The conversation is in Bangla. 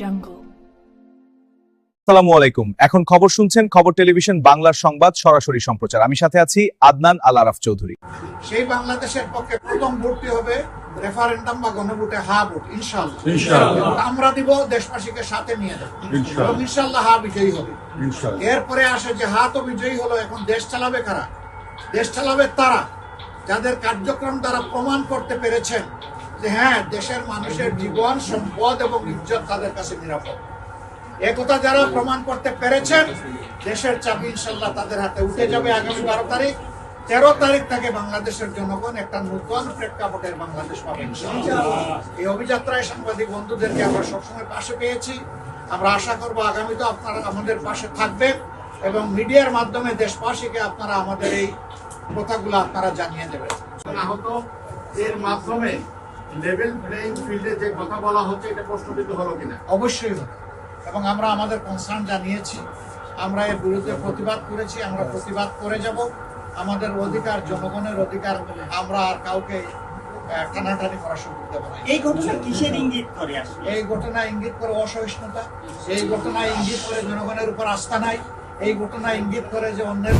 Jungle. আসসালামু আলাইকুম। এখন খবর শুনছেন খবর টেলিভিশন বাংলার সংবাদ সরাসরি সম্প্রচার। আমি সাথে আছি আদনান আল আরাফ চৌধুরী। সেই বাংলাদেশের পক্ষে প্রথম ভোটটি হবে রেফারেন্ডাম বা গণভোটে হা ভোট, ইনশাআল্লাহ। আমরা দিব, দেশবাসীকে সাথে নিয়ে যাব, এবং ইনশাআল্লাহ হা বিজয়ী হবে। এরপরে আসে যে হা তো বিজয়ী হলো, এখন দেশ চালাবে কারা? দেশ চালাবে তারা যাদের কার্যক্রম দ্বারা প্রমাণ করতে পেরেছেন যে হ্যাঁ, দেশের মানুষের জীবন, সম্পদ এবং ইজ্জত তাদের কাছে নিরাপদ। একথা যারা প্রমাণ করতে পেরেছেন, দেশের চাবি ইনশাল্লাহ তাদের হাতে উঠে যাবে। আগামী 12 তারিখ 13 তারিখ থেকে বাংলাদেশের জনগণ একটা নতুন প্রেক্ষাপটের বাংলাদেশ পাবে ইনশাআল্লাহ। এই অভিযাত্রায় সাংবাদিক বন্ধুদেরকে আমরা সবসময় পাশে পেয়েছি। আমরা আশা করবো আগামীতে আপনারা আমাদের পাশে থাকবেন এবং মিডিয়ার মাধ্যমে দেশবাসীকে আপনারা আমাদের এই কথাগুলো আপনারা জানিয়ে দেবেন। আহত এর মাধ্যমে লেভেল প্লেইং ফিল্ডে যে কথা বলা হচ্ছে, এটা প্রশ্নবিদ্ধ হলো কিনা? অবশ্যই হবে, এবং আমরা আমাদের কনসার্ন জানিয়েছি। আমরা এর বিরুদ্ধে প্রতিবাদ করেছি, আমরা প্রতিবাদ করে যাব। আমাদের অধিকার, জনগণের অধিকার, আমরা আর কাউকে টানাটানি করার সুযোগ দেব না। এই ঘটনা কিসের ইঙ্গিত করে আসলে? এই ঘটনা ইঙ্গিত করে অসহিষ্ণুতা, এই ঘটনা ইঙ্গিত করে জনগণের উপর আস্থা নাই, এই ঘটনা ইঙ্গিত করে যে অন্যের